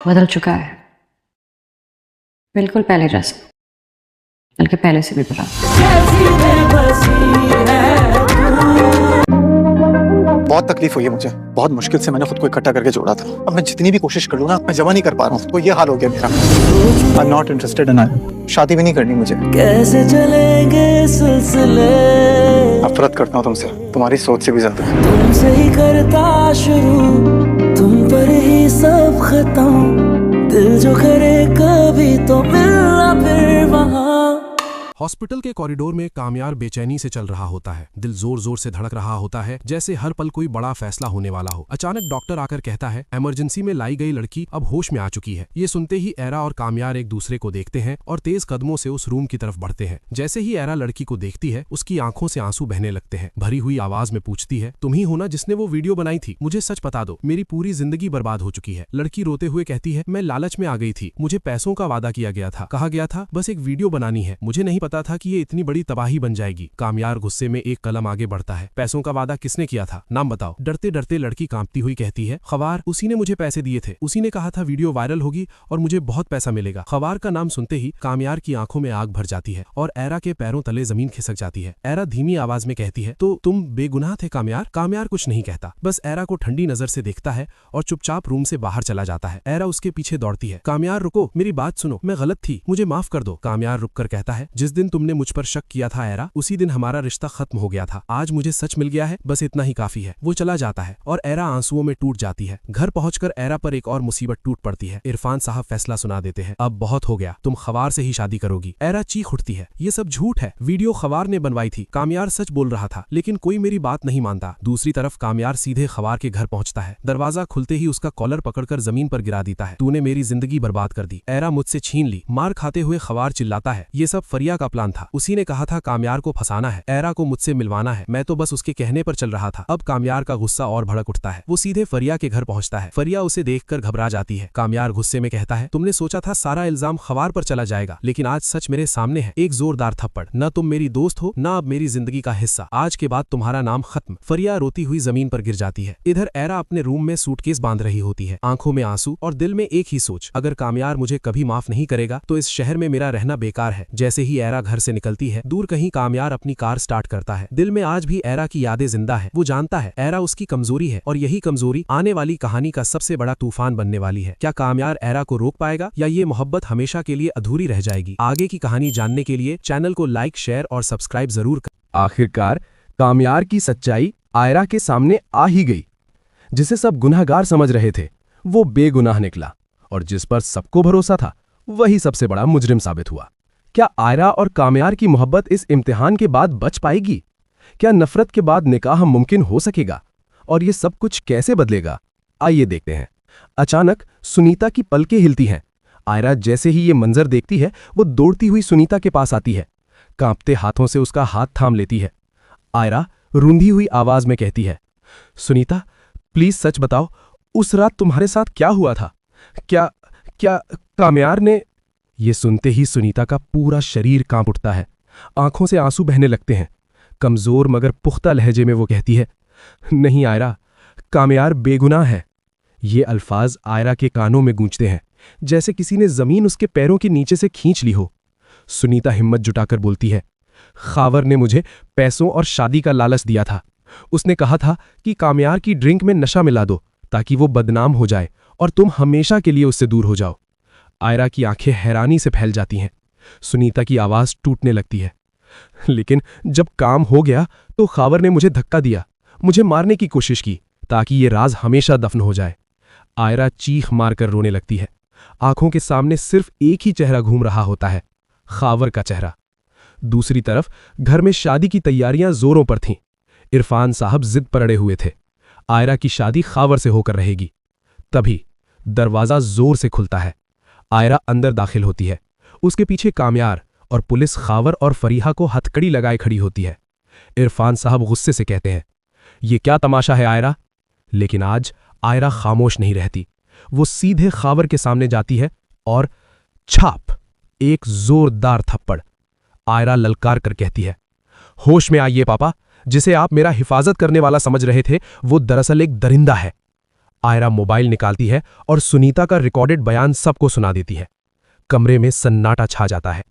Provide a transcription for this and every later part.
बदल चुका है, बिल्कुल पहले जैसा, बल्कि पहले से भी बुरा। बहुत तकलीफ हुई है मुझे, बहुत मुश्किल से मैंने खुद को इकट्ठा करके जोड़ा था। अब मैं जितनी भी कोशिश कर लूँ ना, मैं जमा नहीं कर पा रहा हूँ। तो ये हाल हो गया मेरा। I am not interested in शादी भी नहीं करनी मुझे। कैसे चलेंगे सिलसिले, नफरत करता हूँ तुमसे, तुम्हारी सोच से भी ज्यादा। तुमसे ही करता शुरू, तुम पर ही सब खत्म। दिल जो करे कभी तो मिलना फिर वहाँ। हॉस्पिटल के कॉरिडोर में कामयार बेचैनी से चल रहा होता है। दिल जोर जोर से धड़क रहा होता है, जैसे हर पल कोई बड़ा फैसला होने वाला हो। अचानक डॉक्टर आकर कहता है, इमरजेंसी में लाई गई लड़की अब होश में आ चुकी है। ये सुनते ही एरा और कामयार एक दूसरे को देखते हैं और तेज कदमों से उस रूम की तरफ बढ़ते हैं। जैसे ही एरा लड़की को देखती है, उसकी आंखों से आंसू बहने लगते हैं। भरी हुई आवाज में पूछती है, तुम ही हो ना जिसने वो वीडियो बनाई थी? मुझे सच बता दो, मेरी पूरी जिंदगी बर्बाद हो चुकी है। लड़की रोते हुए कहती है, मैं लालच में आ गई थी, मुझे पैसों का वादा किया गया था, कहा गया था बस एक वीडियो बनानी है, मुझे नहीं पता था कि ये इतनी बड़ी तबाही बन जाएगी। कामयार गुस्से में एक कदम आगे बढ़ता है। पैसों का वादा किसने किया था? नाम बताओ। डरते डरते लड़की कांपती हुई कहती है, खवार, उसी ने मुझे पैसे दिए थे, उसी ने कहा था वीडियो वायरल होगी और मुझे बहुत पैसा मिलेगा। खवार का नाम सुनते ही कामयार की आंखों में आग भर जाती है और एरा के पैरों तले जमीन खिसक जाती है। एरा धीमी आवाज में कहती है, तो तुम बेगुनाह थे कामयार? कामयार कुछ नहीं कहता, बस एरा को ठंडी नजर से देखता है और चुपचाप रूम से बाहर चला जाता है। एरा उसके पीछे दौड़ती है, कामयार रुको, मेरी बात सुनो, मैं गलत थी, मुझे माफ कर दो। कामयार रुककर कहता है, जिस दिन तुमने मुझ पर शक किया था एरा, उसी दिन हमारा रिश्ता खत्म हो गया था। आज मुझे सच मिल गया है, बस इतना ही काफी है। वो चला जाता है और एरा आंसुओं में टूट जाती है। घर पहुंचकर एरा पर एक और मुसीबत टूट पड़ती है। इरफान साहब फैसला सुना देते हैं, अब बहुत हो गया, तुम खवार से ही शादी करोगी। एरा चीख उठती है, ये सब झूठ है, वीडियो खवार ने बनवाई थी। कामयार सच बोल रहा था, लेकिन कोई मेरी बात नहीं मानता। दूसरी तरफ कामयार सीधे खवार के घर पहुंचता है। दरवाजा खुलते ही उसका कॉलर पकड़कर जमीन पर गिरा देता है, तूने मेरी जिंदगी बर्बाद कर दी, एरा मुझसे छीन ली। मार खाते हुए खवार चिल्लाता है, ये सब फरिया का प्लान था, उसी ने कहा था कामयार को फंसाना है, एरा को मुझसे मिलवाना है, मैं तो बस उसके कहने पर चल रहा था। अब कामयार का गुस्सा और भड़क उठता है। वो सीधे फरिया के घर पहुंचता है। फरिया उसे देखकर घबरा जाती है। कामयार गुस्से में कहता है, तुमने सोचा था सारा इल्जाम खवार पर चला जाएगा, लेकिन आज सच मेरे सामने है। एक जोरदार थप्पड़, न तुम मेरी दोस्त हो, न अब मेरी जिंदगी का हिस्सा, आज के बाद तुम्हारा नाम खत्म। फरिया रोती हुई जमीन पर गिर जाती है। इधर एरा अपने रूम में सूटकेस बांध रही होती है, आंखों में आंसू और दिल में एक ही सोच, अगर कामयार मुझे कभी माफ नहीं करेगा तो इस शहर में मेरा रहना बेकार है। जैसे ही एरा घर से निकलती है, दूर कहीं कामयार अपनी कार स्टार्ट करता है। दिल में आज भी एरा की यादें जिंदा है। वो जानता है एरा उसकी कमजोरी है और यही कमजोरी आने वाली कहानी का सबसे बड़ा तूफान बनने वाली है। क्या कामयार एरा को रोक पाएगा या ये मोहब्बत हमेशा के लिए अधूरी रह जाएगी? आगे की कहानी जानने के लिए चैनल को लाइक, शेयर और सब्सक्राइब जरूर करें। आखिरकार कामयार की सच्चाई आयरा के सामने आ ही गई। जिसे सब गुनहगार समझ रहे थे, वो बेगुनाह निकला और जिस पर सबको भरोसा था, वही सबसे बड़ा मुजरिम साबित हुआ। क्या आयरा और कामयार की मोहब्बत इस इम्तिहान के बाद बच पाएगी? क्या नफरत के बाद निकाह मुमकिन हो सकेगा? और ये सब कुछ कैसे बदलेगा? आइए देखते हैं। अचानक सुनीता की पलकें हिलती हैं। आयरा जैसे ही ये मंजर देखती है, वो दौड़ती हुई सुनीता के पास आती है, कांपते हाथों से उसका हाथ थाम लेती है। आयरा रूंधी हुई आवाज में कहती है, सुनीता प्लीज सच बताओ, उस रात तुम्हारे साथ क्या हुआ था? क्या क्या कामयार ने? ये सुनते ही सुनीता का पूरा शरीर कांप उठता है, आंखों से आंसू बहने लगते हैं। कमजोर मगर पुख्ता लहजे में वो कहती है, नहीं आयरा, कामयार बेगुनाह है। ये अल्फाज आयरा के कानों में गूंजते हैं, जैसे किसी ने जमीन उसके पैरों के नीचे से खींच ली हो। सुनीता हिम्मत जुटाकर बोलती है, खावर ने मुझे पैसों और शादी का लालच दिया था। उसने कहा था कि कामयार की ड्रिंक में नशा मिला दो ताकि वो बदनाम हो जाए और तुम हमेशा के लिए उससे दूर हो जाओ। आयरा की आंखें हैरानी से फैल जाती हैं। सुनीता की आवाज टूटने लगती है, लेकिन जब काम हो गया तो खावर ने मुझे धक्का दिया, मुझे मारने की कोशिश की ताकि ये राज हमेशा दफन हो जाए। आयरा चीख मारकर रोने लगती है। आंखों के सामने सिर्फ एक ही चेहरा घूम रहा होता है, खावर का चेहरा। दूसरी तरफ घर में शादी की तैयारियां जोरों पर थीं। इरफान साहब जिद पर अड़े हुए थे, आयरा की शादी खावर से होकर रहेगी। तभी दरवाजा जोर से खुलता है। आयरा अंदर दाखिल होती है। उसके पीछे कामयार और पुलिस खावर और फरीहा को हथकड़ी लगाए खड़ी होती है। इरफान साहब गुस्से से कहते हैं, ये क्या तमाशा है आयरा? लेकिन आज आयरा खामोश नहीं रहती। वो सीधे खावर के सामने जाती है और छाप, एक जोरदार थप्पड़। आयरा ललकार कर कहती है, होश में आइए पापा, जिसे आप मेरा हिफाजत करने वाला समझ रहे थे वो दरअसल एक दरिंदा है। आयरा मोबाइल निकालती है और सुनीता का रिकॉर्डेड बयान सबको सुना देती है। कमरे में सन्नाटा छा जाता है।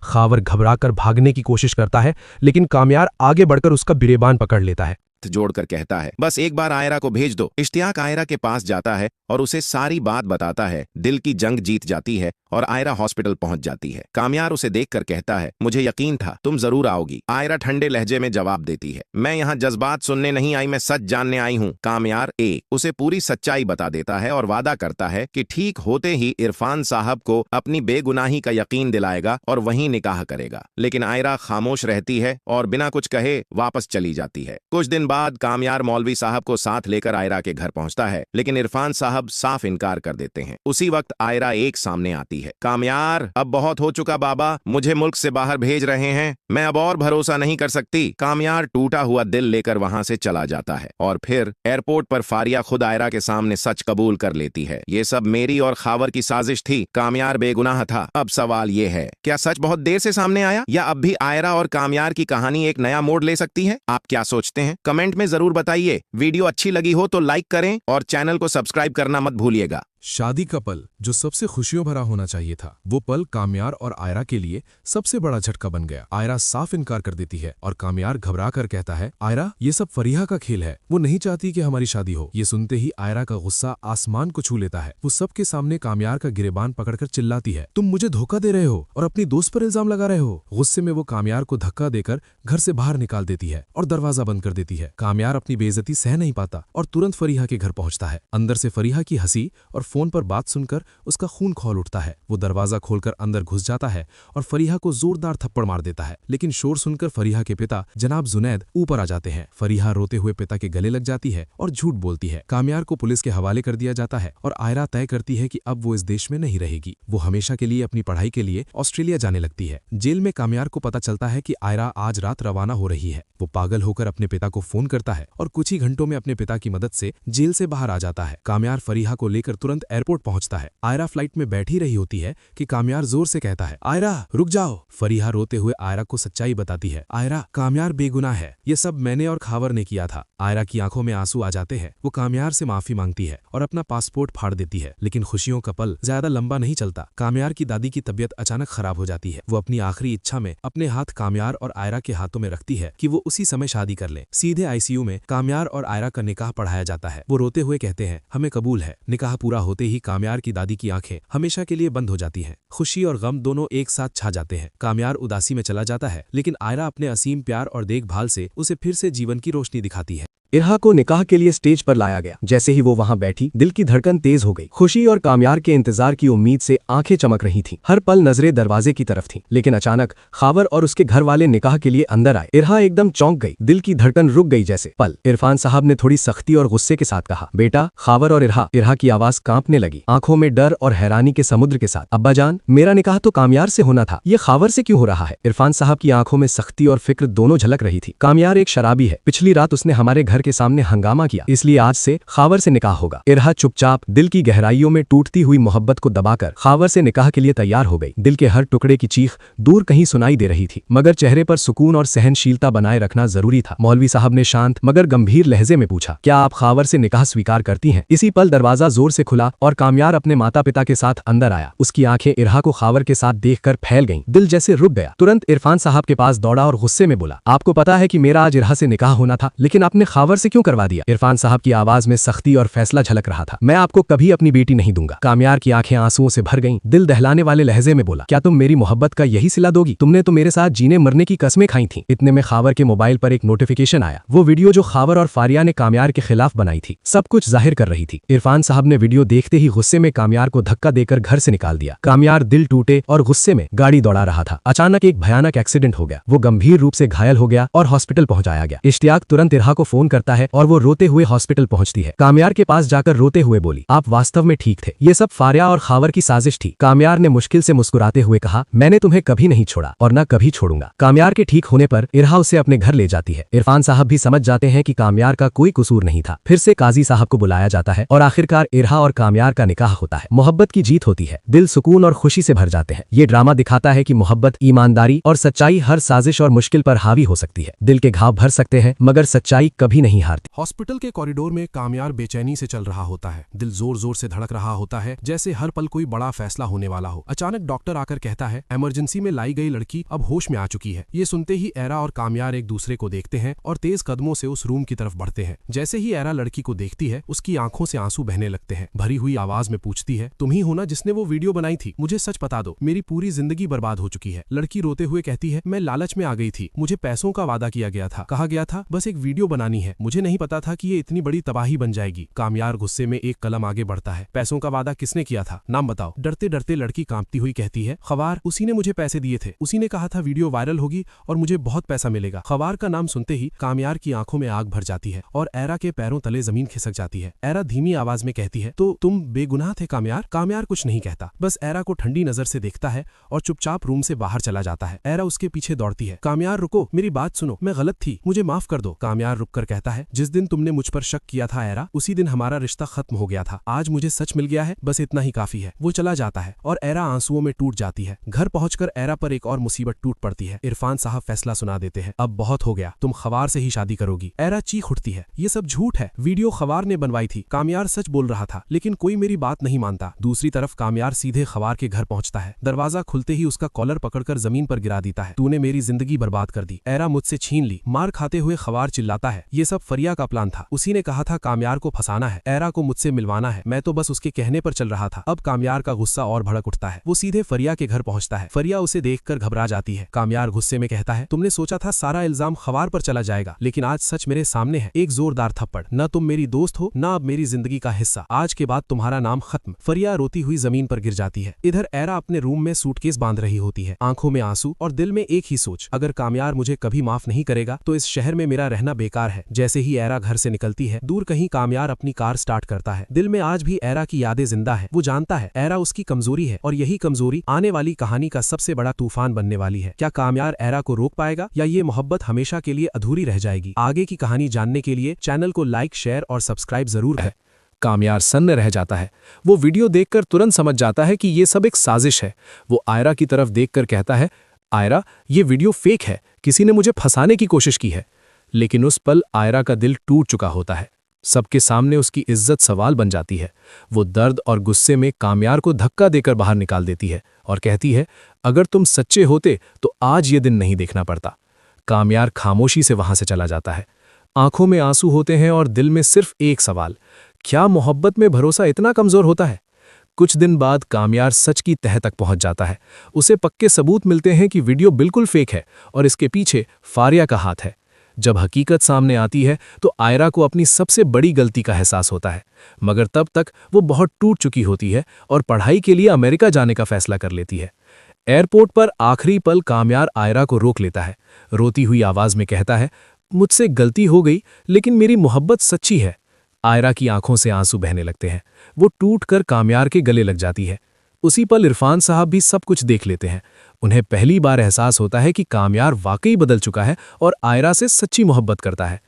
खावर घबराकर भागने की कोशिश करता है, लेकिन कामयार आगे बढ़कर उसका गिरेबान पकड़ लेता है। जोड़कर कहता है, बस एक बार आयरा को भेज दो। इश्तियाक आयरा के पास जाता है और उसे सारी बात बताता है। दिल की जंग जीत जाती है और आयरा हॉस्पिटल पहुंच जाती है। कामयार उसे देखकर कहता है, मुझे यकीन था तुम जरूर आओगी। आयरा ठंडे लहजे में जवाब देती है, मैं यहाँ जज्बात सुनने नहीं आई, मैं सच जानने आई हूँ। कामयार उसे पूरी सच्चाई बता देता है और वादा करता है कि ठीक होते ही इरफान साहब को अपनी बेगुनाही का यकीन दिलाएगा और वहीं निकाह करेगा। लेकिन आयरा खामोश रहती है और बिना कुछ कहे वापस चली जाती है। कुछ दिन बाद कामयार मौलवी साहब को साथ लेकर आयरा के घर पहुंचता है, लेकिन इरफान साहब साफ इनकार कर देते हैं। उसी वक्त आयरा सामने आती है। कामयार, अब बहुत हो चुका बाबा, मुझे मुल्क से बाहर भेज रहे हैं, मैं अब और भरोसा नहीं कर सकती। कामयार टूटा हुआ दिल लेकर वहां से चला जाता है और फिर एयरपोर्ट पर फारिया खुद आयरा के सामने सच कबूल कर लेती है। ये सब मेरी और खावर की साजिश थी, कामयार बेगुनाह था। अब सवाल ये है, क्या सच बहुत देर से सामने आया या अब भी आयरा और कामयार की कहानी एक नया मोड़ ले सकती है? आप क्या सोचते हैं? कमेंट में जरूर बताइए। वीडियो अच्छी लगी हो तो लाइक करें और चैनल को सब्सक्राइब करना मत भूलिएगा। शादी का पल जो सबसे खुशियों भरा होना चाहिए था, वो पल कामयार और आयरा के लिए सबसे बड़ा झटका बन गया। आयरा साफ इनकार कर देती है और कामयार घबरा कर कहता है, आयरा, ये सब फरीहा का खेल है, वो नहीं चाहती कि हमारी शादी हो। ये सुनते ही आयरा का गुस्सा आसमान को छू लेता है। वो सबके सामने कामयार का गिरेबान पकड़कर चिल्लाती है, तुम मुझे धोखा दे रहे हो और अपनी दोस्त पर इल्जाम लगा रहे हो। गुस्से में वो कामयार को धक्का देकर घर से बाहर निकाल देती है और दरवाजा बंद कर देती है। कामयार अपनी बेइज्जती सह नहीं पाता और तुरंत फरीहा के घर पहुंचता है। अंदर से फरीहा की हंसी और फोन पर बात सुनकर उसका खून खौल उठता है। वो दरवाजा खोलकर अंदर घुस जाता है और फरीहा को जोरदार थप्पड़ मार देता है। लेकिन शोर सुनकर फरीहा के पिता जनाब जुनैद ऊपर आ जाते हैं। फरीहा रोते हुए पिता के गले लग जाती है और झूठ बोलती है। कामयार को पुलिस के हवाले कर दिया जाता है और आयरा तय करती है कि अब वो इस देश में नहीं रहेगी। वो हमेशा के लिए अपनी पढ़ाई के लिए ऑस्ट्रेलिया जाने लगती है। जेल में कामयार को पता चलता है कि आयरा आज रात रवाना हो रही है। वो पागल होकर अपने पिता को फोन करता है और कुछ ही घंटों में अपने पिता की मदद से जेल से बाहर आ जाता है। कामयार फरीहा को लेकर तुरंत एयरपोर्ट पहुंचता है। आयरा फ्लाइट में बैठी रही होती है कि कामयार जोर से कहता है, आयरा रुक जाओ। फरीहा रोते हुए आयरा को सच्चाई बताती है, आयरा, कामयार बेगुनाह है, ये सब मैंने और खावर ने किया था। आयरा की आंखों में आंसू आ जाते हैं। वो कामयार से माफी मांगती है और अपना पासपोर्ट फाड़ देती है। लेकिन खुशियों का पल ज्यादा लंबा नहीं चलता। कामयार की दादी की तबीयत अचानक खराब हो जाती है। वो अपनी आखिरी इच्छा में अपने हाथ कामयार और आयरा के हाथों में रखती है कि वो उसी समय शादी कर ले। सीधे आईसीयू में कामयार और आयरा का निकाह पढ़ाया जाता है। वो रोते हुए कहते हैं, हमें कबूल है। निकाह पूरा होते ही कामयार की दादी की आंखें हमेशा के लिए बंद हो जाती हैं। खुशी और गम दोनों एक साथ छा जाते हैं। कामयार उदासी में चला जाता है, लेकिन आयरा अपने असीम प्यार और देखभाल से उसे फिर से जीवन की रोशनी दिखाती है। इरहा को निकाह के लिए स्टेज पर लाया गया। जैसे ही वो वहां बैठी, दिल की धड़कन तेज हो गई। खुशी और कामयार के इंतजार की उम्मीद से आंखें चमक रही थीं। हर पल नजरें दरवाजे की तरफ थीं। लेकिन अचानक खावर और उसके घर वाले निकाह के लिए अंदर आए। इरहा एकदम चौंक गई। दिल की धड़कन रुक गई जैसे। पल इरफान साहब ने थोड़ी सख्ती और गुस्से के साथ कहा, बेटा। खावर और इरहा की आवाज कांपने लगी, आंखों में डर और हैरानी के समुद्र के साथ। अब्बा जान, मेरा निकाह तो कामयार से होना था, ये खावर से क्यों हो रहा है? इरफान साहब की आंखों में सख्ती और फिक्र दोनों झलक रही थी। कामयार एक शराबी है। पिछली रात उसने हमारे घर के सामने हंगामा किया, इसलिए आज से खावर से निकाह होगा। इरहा चुपचाप दिल की गहराइयों में टूटती हुई मोहब्बत को दबाकर खावर से निकाह के लिए तैयार हो गई। दिल के हर टुकड़े की चीख दूर कहीं सुनाई दे रही थी, मगर चेहरे पर सुकून और सहनशीलता बनाए रखना जरूरी था। मौलवी साहब ने शांत मगर गंभीर लहजे में पूछा, क्या आप खावर से निकाह स्वीकार करती हैं? इसी पल दरवाजा जोर से खुला और कामयार अपने माता पिता के साथ अंदर आया। उसकी आंखें इरहा को खावर के साथ देखकर फैल गईं। दिल जैसे रुक गया। तुरंत इरफान साहब के पास दौड़ा और गुस्से में बोला, आपको पता है कि मेरा आज इरहा से निकाह होना था, लेकिन आपने खावर से क्यों करवा दिया? इरफान साहब की आवाज में सख्ती और फैसला झलक रहा था। मैं आपको कभी अपनी बेटी नहीं दूंगा। कामयार की आंखें आंसुओं से भर गईं। दिल दहलाने वाले लहजे में बोला, क्या तुम मेरी मोहब्बत का यही सिला दोगी? तुमने तो मेरे साथ जीने मरने की कस्में खाई थीं। इतने में खावर के मोबाइल पर एक नोटिफिकेशन आया। वो वीडियो जो खावर और फारिया ने कामयार के खिलाफ बनाई थी, सब कुछ जाहिर कर रही थी। इरफान साहब ने वीडियो देखते ही गुस्से में कामयार को धक्का देकर घर से निकाल दिया। कामयार दिल टूटे और गुस्से में गाड़ी दौड़ा रहा था। अचानक एक भयानक एक्सीडेंट हो गया। वो गंभीर रूप से घायल हो गया और हॉस्पिटल पहुंचाया गया। इश्तियाक तुरंत इरहा को फोन करता है और वो रोते हुए हॉस्पिटल पहुंचती है। कामयार के पास जाकर रोते हुए बोली, आप वास्तव में ठीक थे, ये सब फारिया और खावर की साजिश थी। कामयार ने मुश्किल से मुस्कुराते हुए कहा, मैंने तुम्हें कभी नहीं छोड़ा और न कभी छोड़ूंगा। कामयार के ठीक होने पर इरहा उसे अपने घर ले जाती है। इरफान साहब भी समझ जाते हैं कि कामयार का कोई कसूर नहीं था। फिर से काजी साहब को बुलाया जाता है और आखिरकार इरहा और कामयार का निकाह होता है। मोहब्बत की जीत होती है। दिल सुकून और खुशी से भर जाते हैं। ये ड्रामा दिखाता है कि मोहब्बत, ईमानदारी और सच्चाई हर साजिश और मुश्किल पर हावी हो सकती है। दिल के घाव भर सकते हैं, मगर सच्चाई कभी नहीं हारती। हॉस्पिटल के कॉरिडोर में कामयार बेचैनी से चल रहा होता है। दिल जोर जोर से धड़क रहा होता है, जैसे हर पल कोई बड़ा फैसला होने वाला हो। अचानक डॉक्टर आकर कहता है, इमरजेंसी में लाई गई लड़की अब होश में आ चुकी है। ये सुनते ही एरा और कामयार एक दूसरे को देखते हैं और तेज कदमों से उस रूम की तरफ बढ़ते हैं। जैसे ही एरा लड़की को देखती है, उसकी आंखों से आंसू बहने लगते हैं। भरी हुई आवाज में पूछती है, तुम ही हो ना जिसने वो वीडियो बनाई थी? मुझे सच बता दो, मेरी पूरी जिंदगी बर्बाद हो चुकी है। लड़की रोते हुए कहती है, मैं लालच में आ गई थी, मुझे पैसों का वादा किया गया था, कहा गया था बस एक वीडियो बनानी है, मुझे नहीं पता था कि ये इतनी बड़ी तबाही बन जाएगी। कामयार गुस्से में एक कदम आगे बढ़ता है। पैसों का वादा किसने किया था? नाम बताओ। डरते डरते लड़की कांपती हुई कहती है, खवार, उसी ने मुझे पैसे दिए थे, उसी ने कहा था वीडियो वायरल होगी और मुझे बहुत पैसा मिलेगा। खवार का नाम सुनते ही कामयार की आंखों में आग भर जाती है और एरा के पैरों तले जमीन खिसक जाती है। एरा धीमी आवाज में कहती है, तो तुम बेगुनाह थे कामयार? कामयार कुछ नहीं कहता, बस एरा को ठंडी नजर से देखता है और चुपचाप रूम से बाहर चला जाता है। एरा उसके पीछे दौड़ती है, कामयार रुको, मेरी बात सुनो, मैं गलत थी, मुझे माफ कर दो। कामयार रुककर कहता है, जिस दिन तुमने मुझ पर शक किया था एरा, उसी दिन हमारा रिश्ता खत्म हो गया था। आज मुझे सच मिल गया है, बस इतना ही काफी है। वो चला जाता है और एरा आंसुओं में टूट जाती है। घर पहुंचकर एरा पर एक और मुसीबत टूट पड़ती है। इरफान साहब फैसला सुना देते हैं, अब बहुत हो गया, तुम खवार से ही शादी करोगी। एरा चीख उठती है, ये सब झूठ है, वीडियो खवार ने बनवाई थी। कामयार सच बोल रहा था, लेकिन कोई मेरी बात नहीं मानता। दूसरी तरफ कामयार सीधे खवार के घर पहुंचता है। दरवाजा खुलते ही उसका कॉलर पकड़कर जमीन पर गिरा देता है। तूने मेरी जिंदगी बर्बाद कर दी, एरा मुझसे छीन ली। मार खाते हुए खवार चिल्लाता है, ये सब फरिया का प्लान था, उसी ने कहा था कामयार को फंसाना है, एरा को मुझसे मिलवाना है, मैं तो बस उसके कहने पर चल रहा था। अब कामयार का गुस्सा और भड़क उठता है। वो सीधे फरिया के घर पहुंचता है। फरिया उसे देखकर घबरा जाती है। कामयार गुस्से में कहता है, तुमने सोचा था सारा इल्जाम खवार पर चला जाएगा, लेकिन आज सच मेरे सामने है। एक जोरदार थप्पड़। न तुम मेरी दोस्त हो, न अब मेरी जिंदगी का हिस्सा। आज के बाद तुम्हारा नाम खत्म। फरिया रोती हुई जमीन पर गिर जाती है। इधर एरा अपने रूम में सूटकेस बांध रही होती है, आंखों में आंसू और दिल में एक ही सोच, अगर कामयार मुझे कभी माफ नहीं करेगा तो इस शहर में मेरा रहना बेकार है। जैसे ही एरा घर से निकलती है, दूर कहीं कामयार अपनी कार स्टार्ट करता है। दिल में आज भी एरा की यादें जिंदा है। वो जानता है एरा उसकी कमजोरी है और यही कमजोरी आने वाली कहानी का सबसे बड़ा तूफान बनने वाली है। क्या कामयार एरा को रोक पाएगा या ये मोहब्बत हमेशा के लिए अधूरी रह जाएगी? आगे की कहानी जानने के लिए चैनल को लाइक, शेयर और सब्सक्राइब जरूर करें। कामयार सन्न रह जाता है। वो वीडियो देखकर तुरंत समझ जाता है कि ये सब एक साजिश है। वो आयरा की तरफ देखकर कहता है, आयरा, ये वीडियो फेक है, किसी ने मुझे फंसाने की कोशिश की है। लेकिन उस पल आयरा का दिल टूट चुका होता है। सबके सामने उसकी इज्जत सवाल बन जाती है। वो दर्द और गुस्से में कामयार को धक्का देकर बाहर निकाल देती है और कहती है, अगर तुम सच्चे होते तो आज ये दिन नहीं देखना पड़ता। कामयार खामोशी से वहां से चला जाता है। आंखों में आंसू होते हैं और दिल में सिर्फ एक सवाल, क्या मोहब्बत में भरोसा इतना कमजोर होता है? कुछ दिन बाद कामयार सच की तह तक पहुंच जाता है। उसे पक्के सबूत मिलते हैं कि वीडियो बिल्कुल फेक है और इसके पीछे फारिया का हाथ है। जब हकीकत सामने आती है तो आयरा को अपनी सबसे बड़ी गलती का एहसास होता है, मगर तब तक वो बहुत टूट चुकी होती है और पढ़ाई के लिए अमेरिका जाने का फैसला कर लेती है। एयरपोर्ट पर आखिरी पल कामयार आयरा को रोक लेता है। रोती हुई आवाज में कहता है, मुझसे गलती हो गई, लेकिन मेरी मोहब्बत सच्ची है। आयरा की आंखों से आंसू बहने लगते हैं। वो टूटकर कामयार के गले लग जाती है। उसी पल इरफान साहब भी सब कुछ देख लेते हैं। उन्हें पहली बार एहसास होता है कि कामयार वाकई बदल चुका है और आयरा से सच्ची मोहब्बत करता है।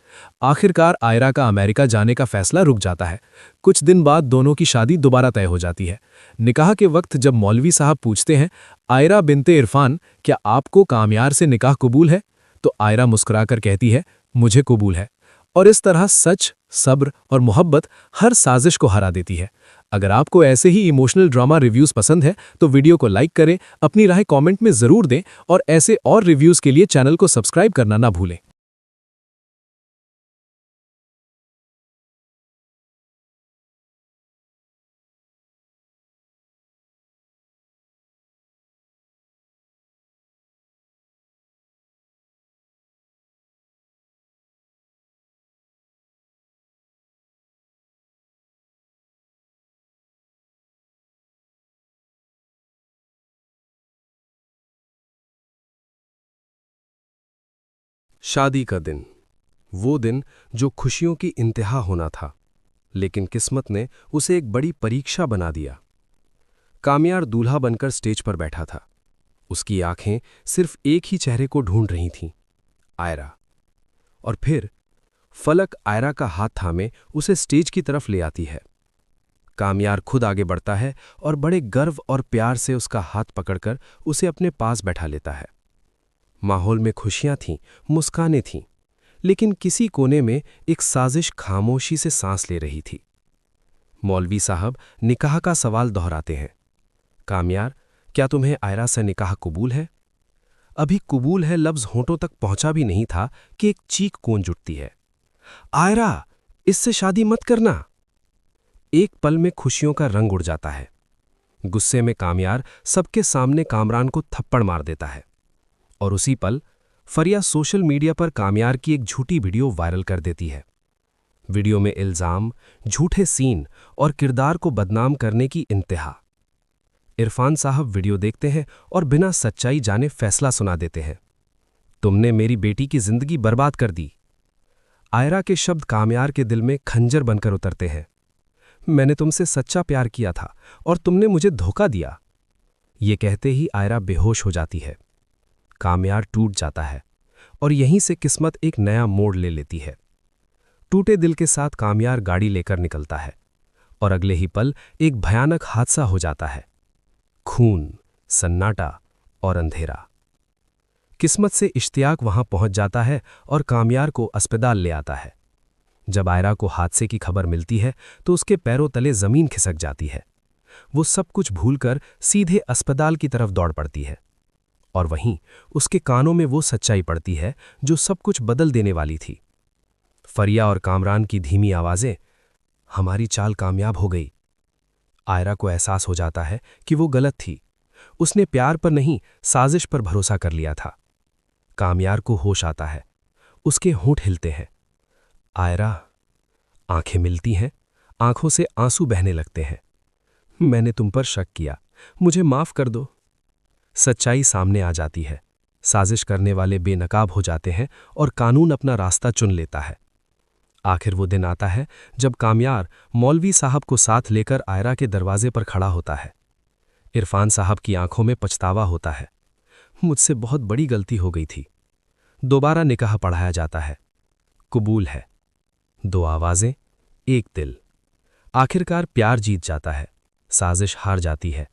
आखिरकार आयरा का अमेरिका जाने का फैसला रुक जाता है। कुछ दिन बाद दोनों की शादी दोबारा तय हो जाती है। निकाह के वक्त जब मौलवी साहब पूछते हैं, आयरा बिनते इरफान, क्या आपको कामयार से निकाह कबूल है? तो आयरा मुस्कुराकर कहती है, मुझे कबूल है। और इस तरह सच, सब्र और मोहब्बत हर साजिश को हरा देती है। अगर आपको ऐसे ही इमोशनल ड्रामा रिव्यूज पसंद है तो वीडियो को लाइक करें, अपनी राय कमेंट में जरूर दें और ऐसे और रिव्यूज के लिए चैनल को सब्सक्राइब करना ना भूलें। शादी का दिन, वो दिन जो खुशियों की इंतहा होना था, लेकिन किस्मत ने उसे एक बड़ी परीक्षा बना दिया। कामयार दूल्हा बनकर स्टेज पर बैठा था। उसकी आंखें सिर्फ एक ही चेहरे को ढूंढ रही थीं, आयरा। और फिर फलक आयरा का हाथ थामे उसे स्टेज की तरफ ले आती है। कामयार खुद आगे बढ़ता है और बड़े गर्व और प्यार से उसका हाथ पकड़कर उसे अपने पास बैठा लेता है। माहौल में खुशियां थीं, मुस्कानें थीं, लेकिन किसी कोने में एक साजिश खामोशी से सांस ले रही थी। मौलवी साहब निकाह का सवाल दोहराते हैं। कामयार, क्या तुम्हें आयरा से निकाह कबूल है? अभी कबूल है लफ्ज होंठों तक पहुंचा भी नहीं था कि एक चीख गूंज उठती है। आयरा, इससे शादी मत करना। एक पल में खुशियों का रंग उड़ जाता है। गुस्से में कामयार सबके सामने कामरान को थप्पड़ मार देता है और उसी पल फरिया सोशल मीडिया पर कामयार की एक झूठी वीडियो वायरल कर देती है। वीडियो में इल्जाम, झूठे सीन और किरदार को बदनाम करने की इंतहा। इरफान साहब वीडियो देखते हैं और बिना सच्चाई जाने फैसला सुना देते हैं। तुमने मेरी बेटी की जिंदगी बर्बाद कर दी। आयरा के शब्द कामयार के दिल में खंजर बनकर उतरते हैं। मैंने तुमसे सच्चा प्यार किया था और तुमने मुझे धोखा दिया। ये कहते ही आयरा बेहोश हो जाती है। कामयार टूट जाता है और यहीं से किस्मत एक नया मोड़ ले लेती है। टूटे दिल के साथ कामयार गाड़ी लेकर निकलता है और अगले ही पल एक भयानक हादसा हो जाता है। खून, सन्नाटा और अंधेरा। किस्मत से इश्तियाक वहां पहुंच जाता है और कामयार को अस्पताल ले आता है। जब आयरा को हादसे की खबर मिलती है तो उसके पैरों तले जमीन खिसक जाती है। वो सब कुछ भूलकर सीधे अस्पताल की तरफ दौड़ पड़ती है और वहीं उसके कानों में वो सच्चाई पड़ती है जो सब कुछ बदल देने वाली थी। फरिया और कामरान की धीमी आवाजें, हमारी चाल कामयाब हो गई। आयरा को एहसास हो जाता है कि वो गलत थी। उसने प्यार पर नहीं, साजिश पर भरोसा कर लिया था। कामयार को होश आता है। उसके होंठ हिलते हैं। आयरा। आंखें मिलती हैं, आंखों से आंसू बहने लगते हैं। मैंने तुम पर शक किया, मुझे माफ कर दो। सच्चाई सामने आ जाती है। साजिश करने वाले बेनकाब हो जाते हैं और कानून अपना रास्ता चुन लेता है। आखिर वो दिन आता है जब कामयार मौलवी साहब को साथ लेकर आयरा के दरवाजे पर खड़ा होता है। इरफान साहब की आंखों में पछतावा होता है। मुझसे बहुत बड़ी गलती हो गई थी। दोबारा निकाह पढ़ाया जाता है। कबूल है। दो आवाजें, एक दिल। आखिरकार प्यार जीत जाता है, साजिश हार जाती है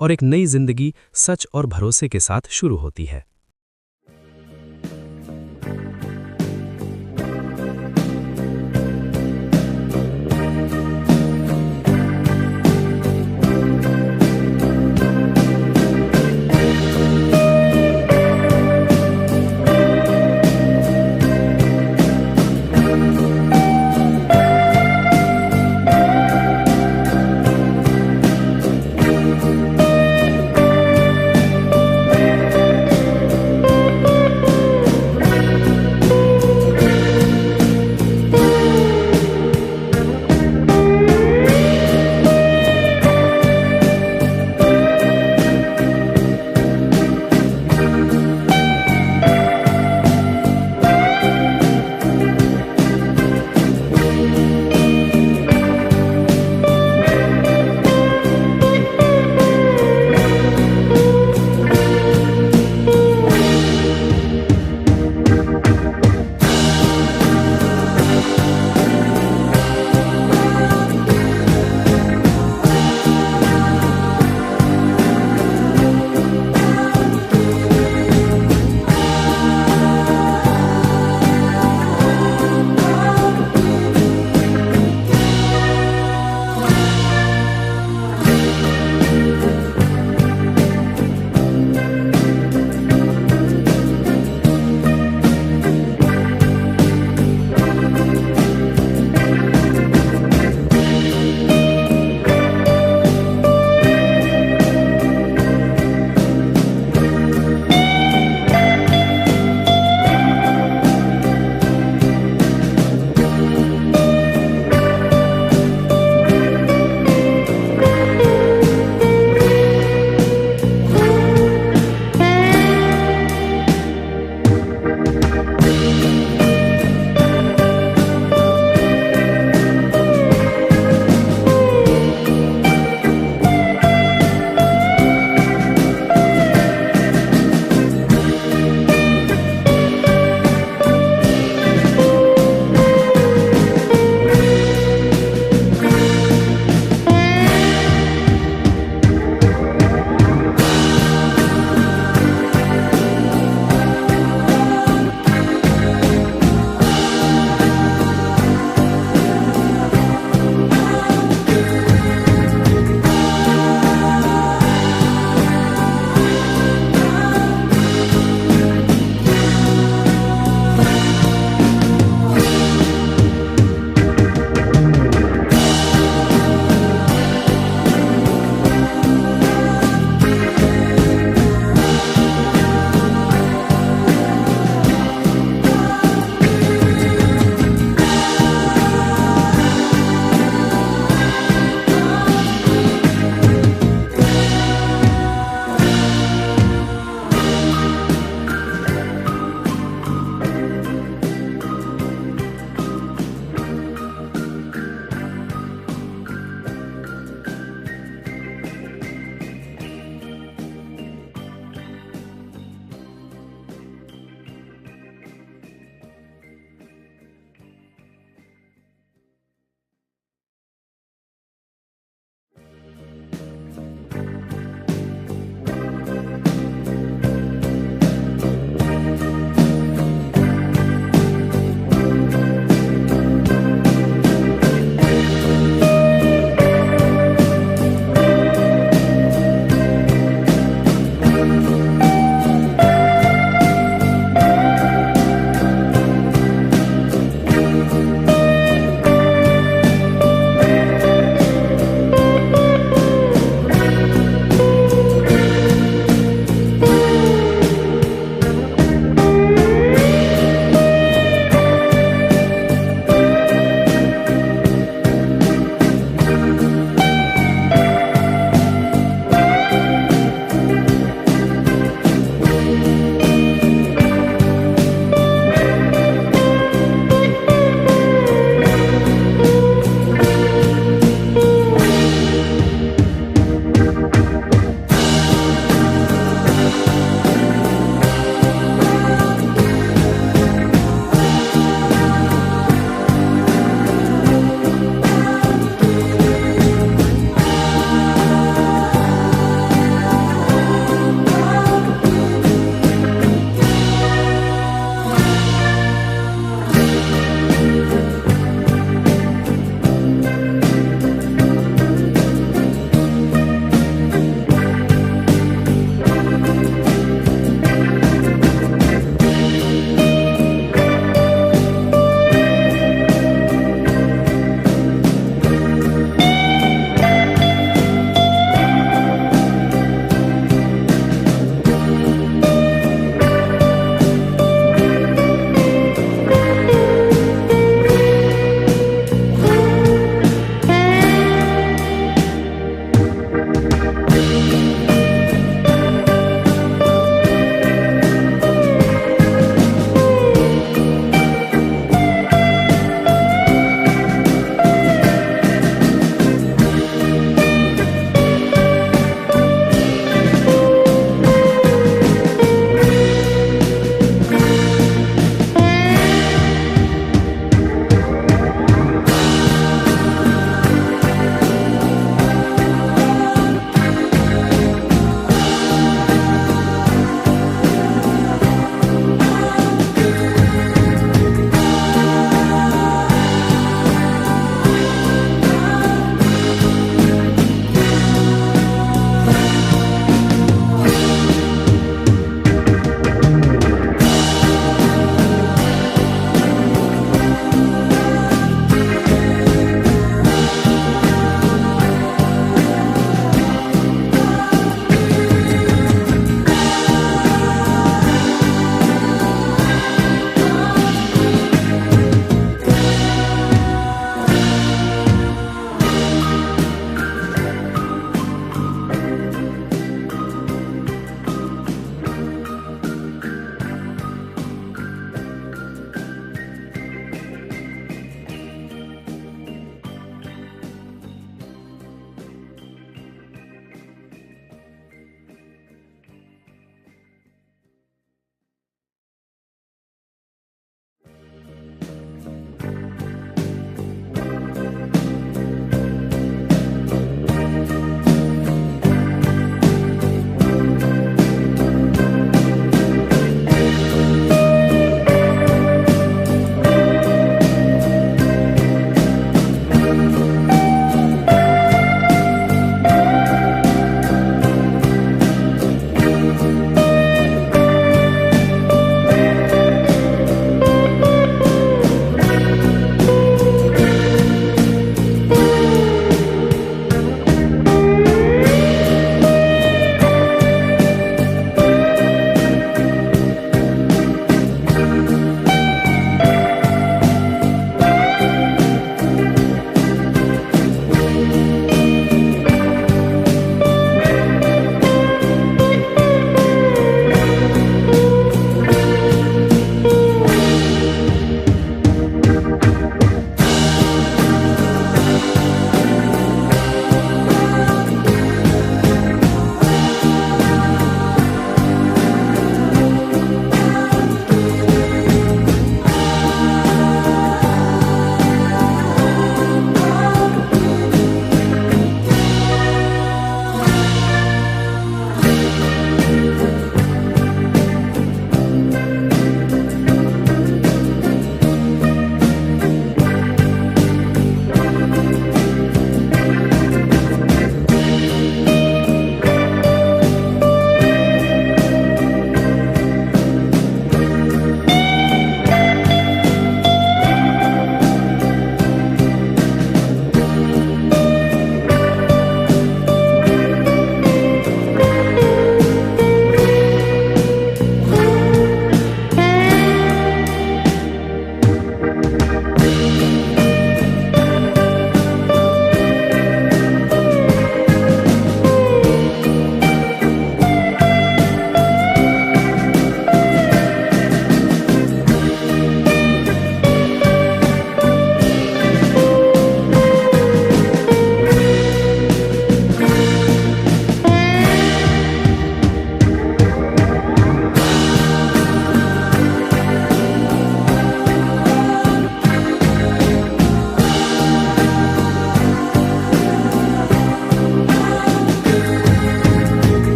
और एक नई जिंदगी सच और भरोसे के साथ शुरू होती है।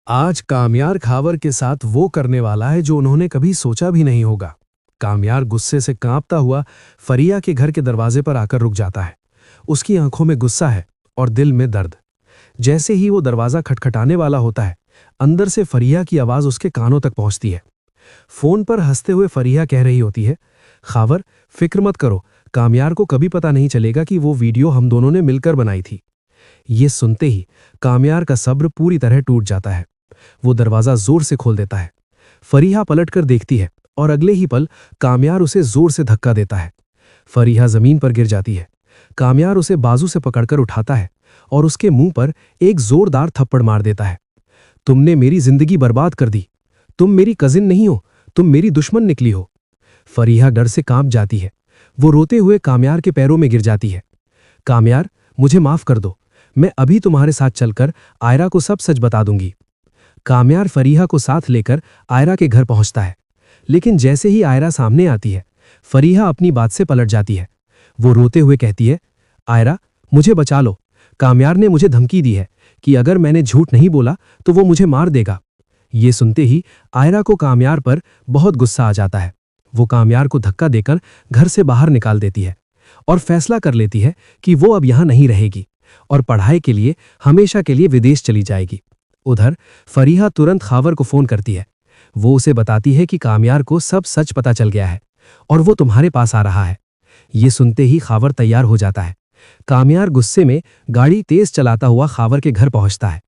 आज कामयार खावर के साथ वो करने वाला है जो उन्होंने कभी सोचा भी नहीं होगा। कामयार गुस्से से कांपता हुआ फरिया के घर के दरवाजे पर आकर रुक जाता है। उसकी आंखों में गुस्सा है और दिल में दर्द। जैसे ही वो दरवाजा खटखटाने वाला होता है, अंदर से फरिया की आवाज उसके कानों तक पहुंचती है। फोन पर हंसते हुए फरिया कह रही होती है, खावर, फिक्र मत करो, कामयार को कभी पता नहीं चलेगा कि वो वीडियो हम दोनों ने मिलकर बनाई थी। ये सुनते ही कामयार का सब्र पूरी तरह टूट जाता है। वो दरवाजा जोर से खोल देता है। फरीहा पलटकर देखती है और अगले ही पल कामयार उसे जोर से धक्का देता है। फरीहा जमीन पर गिर जाती है। कामयार उसे बाजू से पकड़कर उठाता है और उसके मुंह पर एक जोरदार थप्पड़ मार देता है। तुमने मेरी जिंदगी बर्बाद कर दी। तुम मेरी कजिन नहीं हो, तुम मेरी दुश्मन निकली हो। फरीहा डर से कांप जाती है। वो रोते हुए कामयार के पैरों में गिर जाती है। कामयार, मुझे माफ कर दो, मैं अभी तुम्हारे साथ चलकर आयरा को सब सच बता दूंगी। कामयार फरीहा को साथ लेकर आयरा के घर पहुंचता है, लेकिन जैसे ही आयरा सामने आती है, फरीहा अपनी बात से पलट जाती है। वो रोते हुए कहती है, आयरा, मुझे बचा लो। कामयार ने मुझे धमकी दी है कि अगर मैंने झूठ नहीं बोला तो वो मुझे मार देगा। ये सुनते ही आयरा को कामयार पर बहुत गुस्सा आ जाता है। वो कामयार को धक्का देकर घर से बाहर निकाल देती है और फैसला कर लेती है कि वो अब यहां नहीं रहेगी और पढ़ाई के लिए हमेशा के लिए विदेश चली जाएगी। उधर फरीहा तुरंत खावर को फोन करती है। वो उसे बताती है कि कामयार को सब सच पता चल गया है और वो तुम्हारे पास आ रहा है। ये सुनते ही खावर तैयार हो जाता है। कामयार गुस्से में गाड़ी तेज चलाता हुआ खावर के घर पहुंचता है।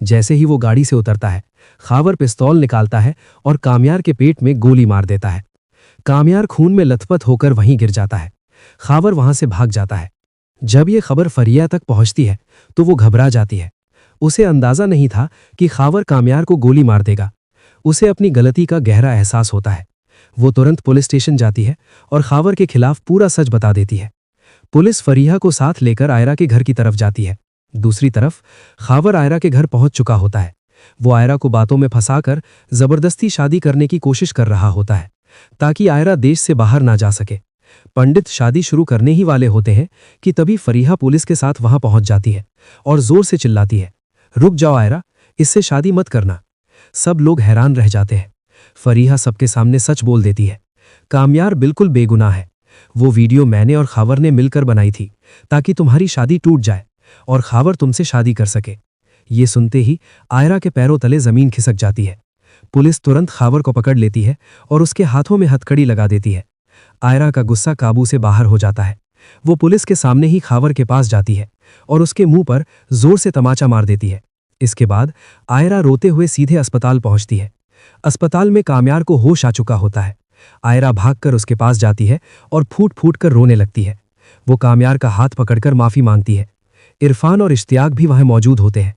जैसे ही वो गाड़ी से उतरता है, खावर पिस्तौल निकालता है और कामयार के पेट में गोली मार देता है। कामयार खून में लथपथ होकर वहीं गिर जाता है। खावर वहां से भाग जाता है। जब ये खबर फरिया तक पहुंचती है तो वो घबरा जाती है। उसे अंदाजा नहीं था कि खावर कामयार को गोली मार देगा। उसे अपनी गलती का गहरा एहसास होता है। वो तुरंत पुलिस स्टेशन जाती है और खावर के खिलाफ पूरा सच बता देती है। पुलिस फरीहा को साथ लेकर आयरा के घर की तरफ जाती है। दूसरी तरफ खावर आयरा के घर पहुंच चुका होता है। वो आयरा को बातों में फंसाकर जबरदस्ती शादी करने की कोशिश कर रहा होता है ताकि आयरा देश से बाहर ना जा सके। पंडित शादी शुरू करने ही वाले होते हैं कि तभी फरीहा पुलिस के साथ वहां पहुंच जाती है और जोर से चिल्लाती है, रुक जाओ आयरा, इससे शादी मत करना। सब लोग हैरान रह जाते हैं। फरीहा सबके सामने सच बोल देती है, कामयार बिल्कुल बेगुनाह है। वो वीडियो मैंने और खावर ने मिलकर बनाई थी ताकि तुम्हारी शादी टूट जाए और खावर तुमसे शादी कर सके। ये सुनते ही आयरा के पैरों तले जमीन खिसक जाती है। पुलिस तुरंत खावर को पकड़ लेती है और उसके हाथों में हथकड़ी लगा देती है। आयरा का गुस्सा काबू से बाहर हो जाता है। वो पुलिस के सामने ही खावर के पास जाती है और उसके मुंह पर जोर से तमाचा मार देती है। इसके बाद आयरा रोते हुए सीधे अस्पताल पहुंचती है। अस्पताल में कामयार को होश आ चुका होता है। आयरा भागकर उसके पास जाती है और फूट फूट कर रोने लगती है। वो कामयार का हाथ पकड़कर माफी मांगती है। इरफान और इश्तियाक भी वहां मौजूद होते हैं।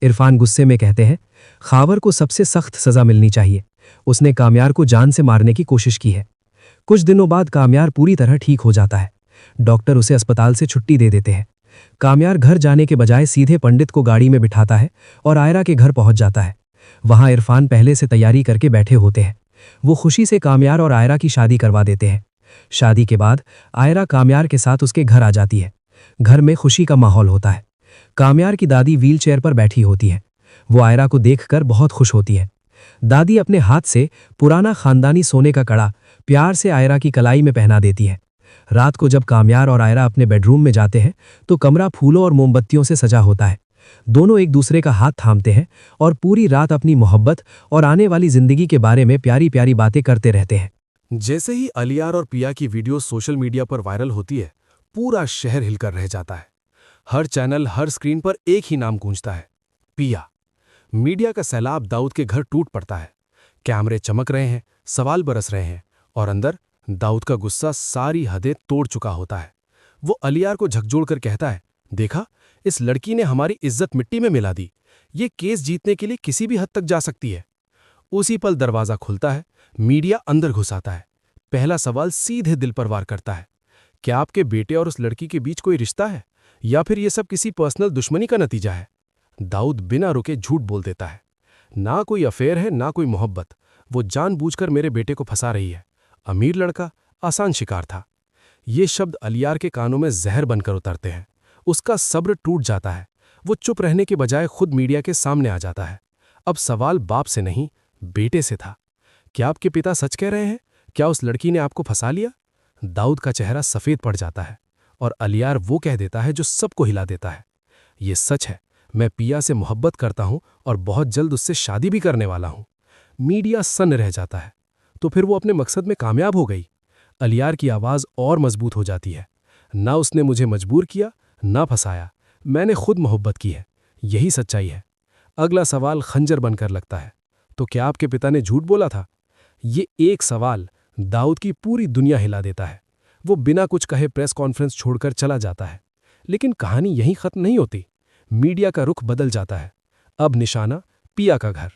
इरफान गुस्से में कहते हैं, खावर को सबसे सख्त सजा मिलनी चाहिए। उसने कामयार को जान से मारने की कोशिश की है। कुछ दिनों बाद कामयार पूरी तरह ठीक हो जाता है। डॉक्टर उसे अस्पताल से छुट्टी दे देते हैं। कामयार घर जाने के बजाय सीधे पंडित को गाड़ी में बिठाता है और आयरा के घर पहुंच जाता है। वहां इरफान पहले से तैयारी करके बैठे होते हैं। वो खुशी से कामयार और आयरा की शादी करवा देते हैं। शादी के बाद आयरा कामयार के साथ उसके घर आ जाती है। घर में खुशी का माहौल होता है। कामयार की दादी व्हीलचेयर पर बैठी होती है। वो आयरा को देखकर बहुत खुश होती है। दादी अपने हाथ से पुराना खानदानी सोने का कड़ा प्यार से आयरा की कलाई में पहना देती है। रात को जब कामयार और आयरा अपने बेडरूम में जाते हैं तो कमरा फूलों और मोमबत्तियों से सजा होता है। दोनों एक दूसरे का हाथ थामते हैं और पूरी रात अपनी मोहब्बत और आने वाली जिंदगी के बारे में प्यारी प्यारी बातें करते रहते हैं। जैसे ही अलियार और पिया की वीडियो सोशल मीडिया पर वायरल होती है, पूरा शहर हिलकर रह जाता है। हर चैनल, हर स्क्रीन पर एक ही नाम गूंजता है, पिया। मीडिया का सैलाब दाऊद के घर टूट पड़ता है। कैमरे चमक रहे हैं, सवाल बरस रहे हैं और अंदर दाऊद का गुस्सा सारी हदें तोड़ चुका होता है। वो अलियार को झकझोर कर कहता है, देखा, इस लड़की ने हमारी इज्जत मिट्टी में मिला दी। ये केस जीतने के लिए किसी भी हद तक जा सकती है। उसी पल दरवाजा खुलता है। मीडिया अंदर घुस आता है। पहला सवाल सीधे दिल पर वार करता है, क्या आपके बेटे और उस लड़की के बीच कोई रिश्ता है या फिर ये सब किसी पर्सनल दुश्मनी का नतीजा है? दाऊद बिना रुके झूठ बोल देता है, ना कोई अफेयर है, ना कोई मोहब्बत। वो जानबूझकर मेरे बेटे को फंसा रही है। अमीर लड़का, आसान शिकार था। ये शब्द अलियार के कानों में जहर बनकर उतरते हैं। उसका सब्र टूट जाता है। वो चुप रहने के बजाय खुद मीडिया के सामने आ जाता है। अब सवाल बाप से नहीं, बेटे से था। क्या आपके पिता सच कह रहे हैं? क्या उस लड़की ने आपको फंसा लिया? दाऊद का चेहरा सफेद पड़ जाता है और अलियार वो कह देता है जो सबको हिला देता है। ये सच है, मैं पिया से मोहब्बत करता हूं और बहुत जल्द उससे शादी भी करने वाला हूं। मीडिया सन्न रह जाता है। तो फिर वो अपने मकसद में कामयाब हो गई। अलियार की आवाज़ और मजबूत हो जाती है। ना उसने मुझे मजबूर किया, ना फंसाया, मैंने खुद मोहब्बत की है। यही सच्चाई है। अगला सवाल खंजर बनकर लगता है, तो क्या आपके पिता ने झूठ बोला था? ये एक सवाल दाऊद की पूरी दुनिया हिला देता है। वो बिना कुछ कहे प्रेस कॉन्फ्रेंस छोड़कर चला जाता है। लेकिन कहानी यहीं खत्म नहीं होती। मीडिया का रुख बदल जाता है। अब निशाना पिया का घर।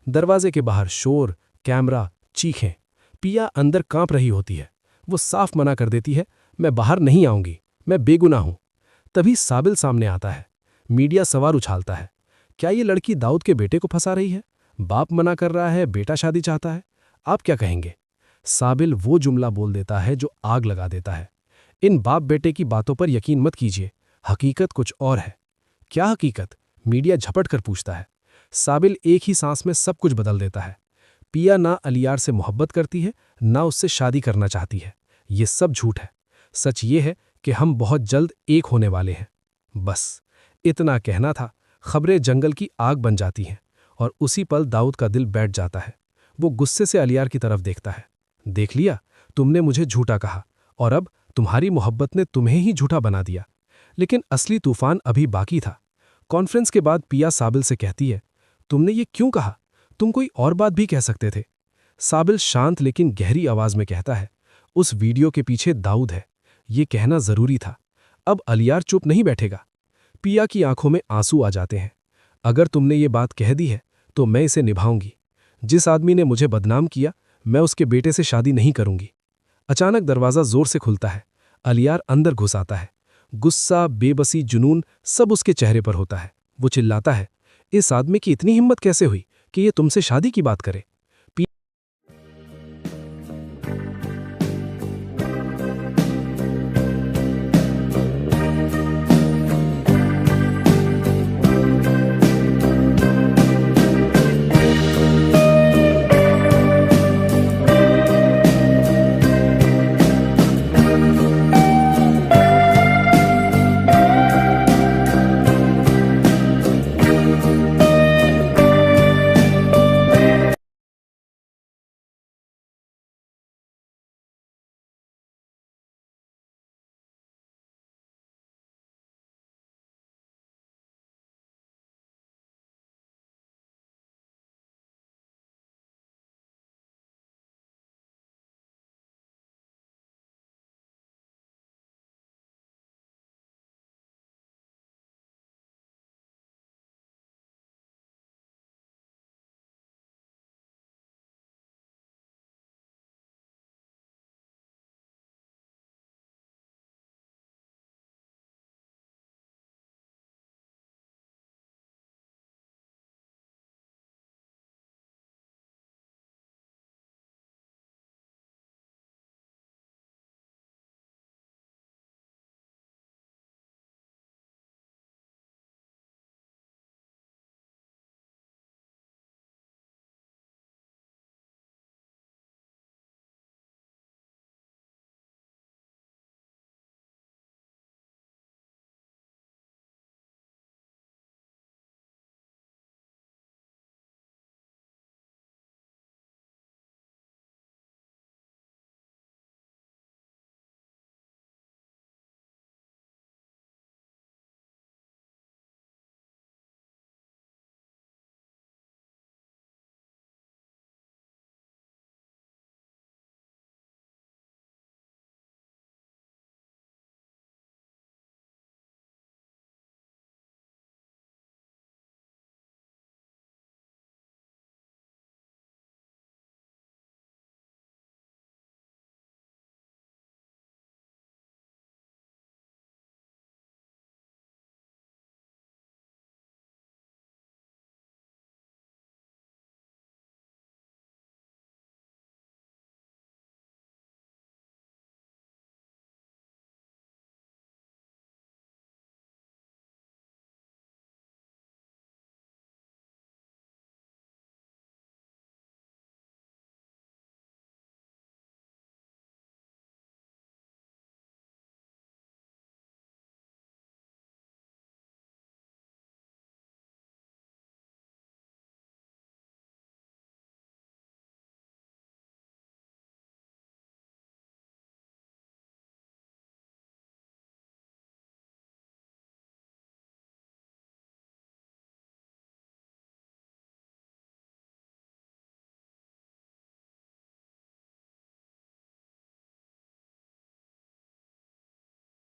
दरवाजे के बाहर शोर, कैमरा, चीखें। पिया अंदर कांप रही होती है। वो साफ मना कर देती है, मैं बाहर नहीं आऊंगी, मैं बेगुनाह हूं। तभी साबिल सामने आता है। मीडिया सवाल उछालता है, क्या ये लड़की दाऊद के बेटे को फंसा रही है? बाप मना कर रहा है, बेटा शादी चाहता है। आप क्या कहेंगे? साबिल वो जुमला बोल देता है जो आग लगा देता है। इन बाप बेटे की बातों पर यकीन मत कीजिए, हकीकत कुछ और है। क्या हकीकत? मीडिया झपट कर पूछता है। साबिल एक ही सांस में सब कुछ बदल देता है। पिया ना अलियार से मोहब्बत करती है, ना उससे शादी करना चाहती है। ये सब झूठ है। सच ये है कि हम बहुत जल्द एक होने वाले हैं। बस इतना कहना था। खबरें जंगल की आग बन जाती हैं और उसी पल दाऊद का दिल बैठ जाता है। वो गुस्से से अलियार की तरफ देखता है। देख लिया, तुमने मुझे झूठा कहा और अब तुम्हारी मोहब्बत ने तुम्हें ही झूठा बना दिया। लेकिन असली तूफान अभी बाकी था। कॉन्फ्रेंस के बाद पिया साबिल से कहती है, तुमने ये क्यों कहा? तुम कोई और बात भी कह सकते थे। साबिल शांत लेकिन गहरी आवाज में कहता है, उस वीडियो के पीछे दाऊद है, ये कहना जरूरी था। अब अलियार चुप नहीं बैठेगा। पिया की आंखों में आंसू आ जाते हैं। अगर तुमने ये बात कह दी है तो मैं इसे निभाऊंगी। जिस आदमी ने मुझे बदनाम किया, मैं उसके बेटे से शादी नहीं करूंगी। अचानक दरवाजा जोर से खुलता है। अलियार अंदर घुस आता है। गुस्सा, बेबसी, जुनून सब उसके चेहरे पर होता है। वो चिल्लाता है, इस आदमी की इतनी हिम्मत कैसे हुई कि ये तुमसे शादी की बात करे?